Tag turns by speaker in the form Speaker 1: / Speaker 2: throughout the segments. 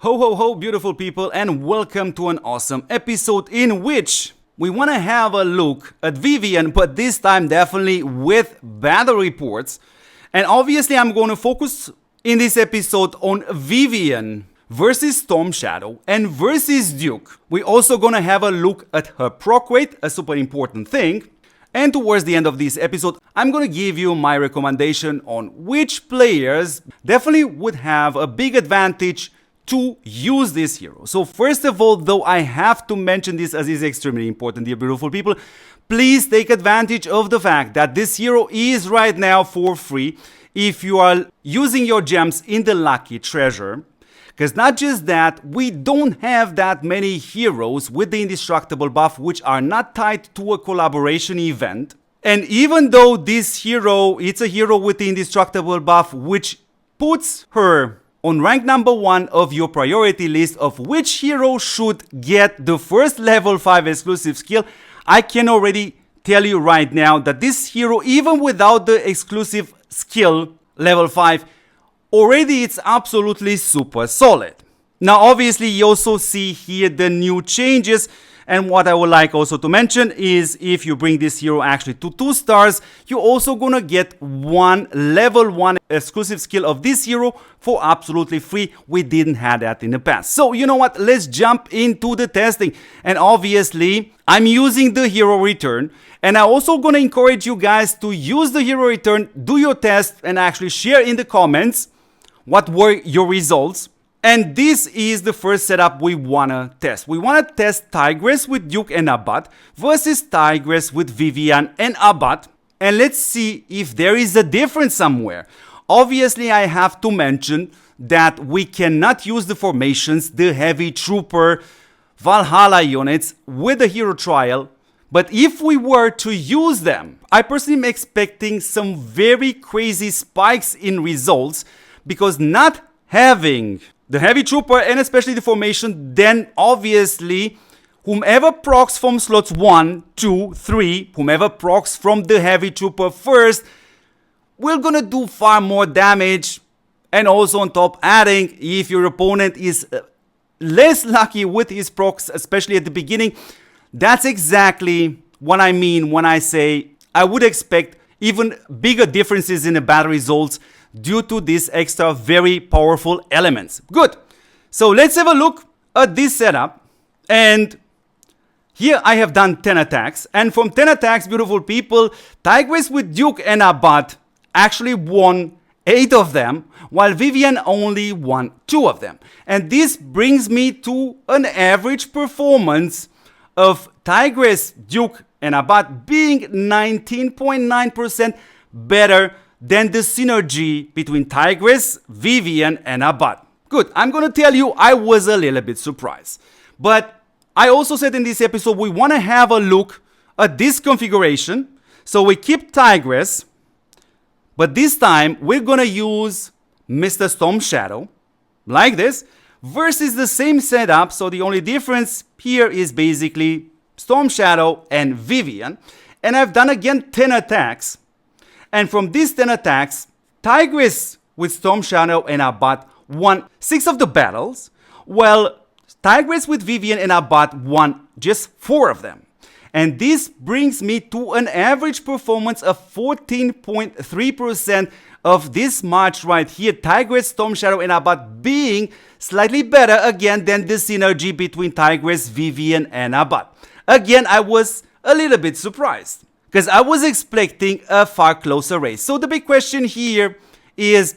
Speaker 1: Ho ho ho, beautiful people, and welcome to an awesome episode in which we want to have a look at Vivian, but this time definitely with battle reports. And obviously I'm going to focus in this episode on Vivian versus Storm Shadow and versus Duke. We're also going to have a look at her proc rate, a super important thing. And towards the end of this episode, I'm going to give you my recommendation on which players definitely would have a big advantage to use this hero. So first of all, though, I have to mention this as is extremely important, dear beautiful people. Please take advantage of the fact that this hero is right now for free if you are using your gems in the lucky treasure. Because not just that, we don't have that many heroes with the indestructible buff which are not tied to a collaboration event. And even though this hero, it's a hero with the indestructible buff which puts her on rank number 1 of your priority list of which hero should get the first level 5 exclusive skill, I can already tell you right now that this hero, even without the exclusive skill level 5, already it's absolutely super solid. Now obviously you also see here the new changes, and what I would like also to mention is if you bring this hero actually to 2 stars, you're also gonna get one level 1 exclusive skill of this hero for absolutely free. We didn't have that in the past. So you know what, let's jump into the testing. And obviously I'm using the hero return, and I'm also gonna encourage you guys to use the hero return, do your test, and actually share in the comments what were your results. And this is the first setup we wanna test. We wanna test Tigress with Duke and Abbat versus Tigress with Vivian and Abbat. And let's see if there is a difference somewhere. Obviously, I have to mention that we cannot use the formations, the heavy trooper, Valhalla units with the hero trial. But if we were to use them, I personally am expecting some very crazy spikes in results, because not having the heavy trooper and especially the formation, then obviously whomever procs from slots 1, 2, 3, whomever procs from the heavy trooper first, we're gonna do far more damage. And also on top, adding, if your opponent is less lucky with his procs, especially at the beginning, that's exactly what I mean when I say I would expect even bigger differences in the battle results due to these extra very powerful elements. Good. So let's have a look at this setup. And here I have done 10 attacks. And from 10 attacks, beautiful people, Tigress with Duke and Abbat actually won 8 of them, while Vivian only won 2 of them. And this brings me to an average performance of Tigress, Duke, and Abbat being 19.9% better than the synergy between Tigress, Vivian, and Abbat. Good, I'm gonna tell you I was a little bit surprised. But I also said in this episode we wanna have a look at this configuration. So we keep Tigress, but this time we're gonna use Mr. Storm Shadow, like this, versus the same setup. So the only difference here is basically Storm Shadow and Vivian. And I've done again 10 attacks. And from these 10 attacks, Tigress with Storm Shadow and Abbat won 6 of the battles, while Tigress with Vivian and Abbat won just 4 of them. And this brings me to an average performance of 14.3% of this match right here. Tigress, Storm Shadow, and Abbat being slightly better again than the synergy between Tigress, Vivian, and Abbat. Again, I was a little bit surprised, because I was expecting a far closer race. So the big question here is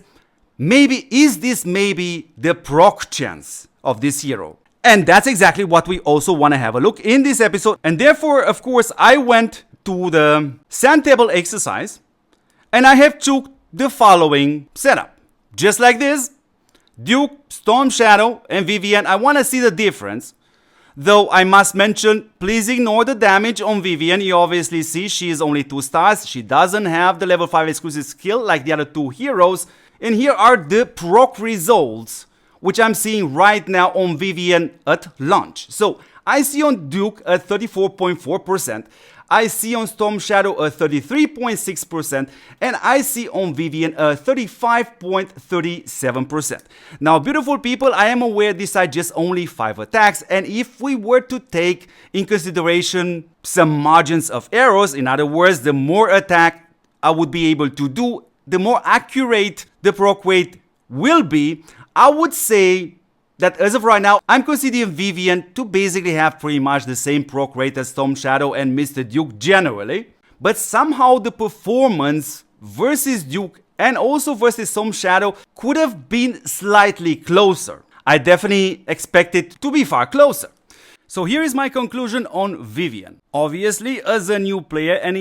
Speaker 1: this maybe the proc chance of this hero? And that's exactly what we also want to have a look in this episode. And therefore, of course, I went to the sand table exercise and I have took the following setup. Just like this, Duke, Storm Shadow, and Vivian. I want to see the difference. Though I must mention, please ignore the damage on Vivian. You obviously see she is only 2 stars. She doesn't have the level 5 exclusive skill like the other 2 heroes. And here are the proc results, which I'm seeing right now on Vivian at launch. So I see on Duke a 34.4%. I see on Storm Shadow a 33.6%, and I see on Vivian a 35.37%. Now, beautiful people, I am aware these are just only 5 attacks, and if we were to take in consideration some margins of errors, in other words, the more attack I would be able to do, the more accurate the proc rate will be, I would say that as of right now, I'm considering Vivian to basically have pretty much the same proc rate as Storm Shadow and Mr. Duke generally. But somehow the performance versus Duke and also versus Storm Shadow could have been slightly closer. I definitely expect it to be far closer. So here is my conclusion on Vivian. Obviously, as a new player, and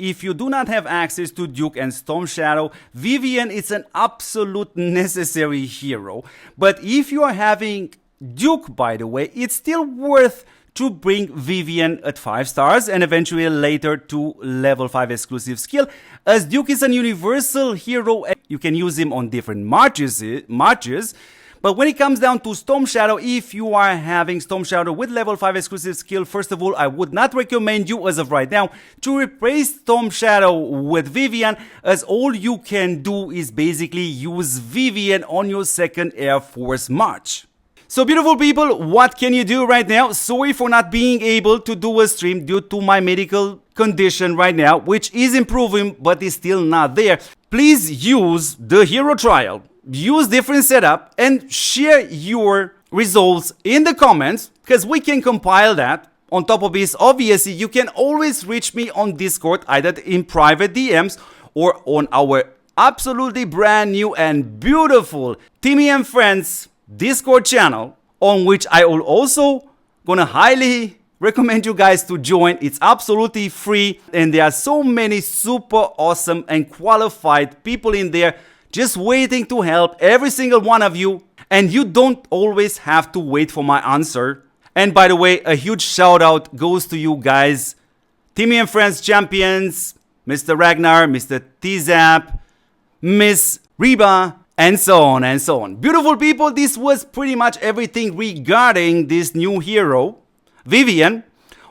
Speaker 1: if you do not have access to Duke and Storm Shadow, Vivian is an absolute necessary hero. But if you are having Duke, by the way, it's still worth to bring Vivian at 5 stars and eventually later to level 5 exclusive skill, as Duke is a universal hero and you can use him on different marches. But when it comes down to Storm Shadow, if you are having Storm Shadow with level 5 exclusive skill, first of all, I would not recommend you as of right now to replace Storm Shadow with Vivian, as all you can do is basically use Vivian on your second Air Force march. So beautiful people, what can you do right now? Sorry for not being able to do a stream due to my medical condition right now, which is improving but is still not there. Please use the hero trial. Use different setup and share your results in the comments, because we can compile that. On top of this, obviously, you can always reach me on Discord, either in private DMs or on our absolutely brand new and beautiful Timmy and Friends Discord channel, on which I will also gonna highly recommend you guys to join. It's absolutely free, and there are so many super awesome and qualified people in there just waiting to help every single one of you, and you don't always have to wait for my answer. And by the way, a huge shout out goes to you guys, Timmy and Friends champions, Mr. Ragnar, Mr. T-Zap, Miss Reba, and so on and so on. Beautiful people, this was pretty much everything regarding this new hero, Vivian.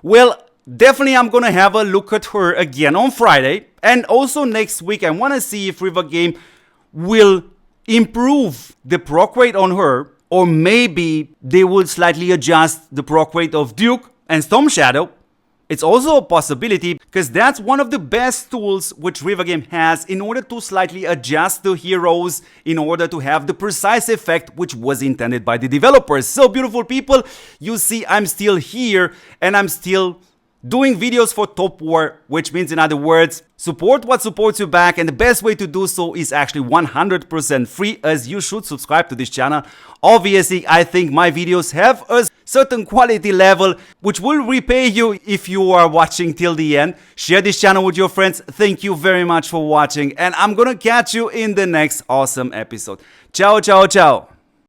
Speaker 1: Well, definitely I'm gonna have a look at her again on Friday, and also next week I wanna see if River Game will improve the proc rate on her, or maybe they will slightly adjust the proc rate of Duke and Storm Shadow. It's also a possibility, because that's one of the best tools which River Game has in order to slightly adjust the heroes in order to have the precise effect which was intended by the developers. So beautiful people, you see I'm still here and I'm still doing videos for TOPWAR, which means, in other words, support what supports you back, and the best way to do so is actually 100% free, as you should subscribe to this channel. Obviously, I think my videos have a certain quality level which will repay you if you are watching till the end. Share this channel with your friends. Thank you very much for watching, and I'm gonna catch you in the next awesome episode. Ciao, ciao, ciao.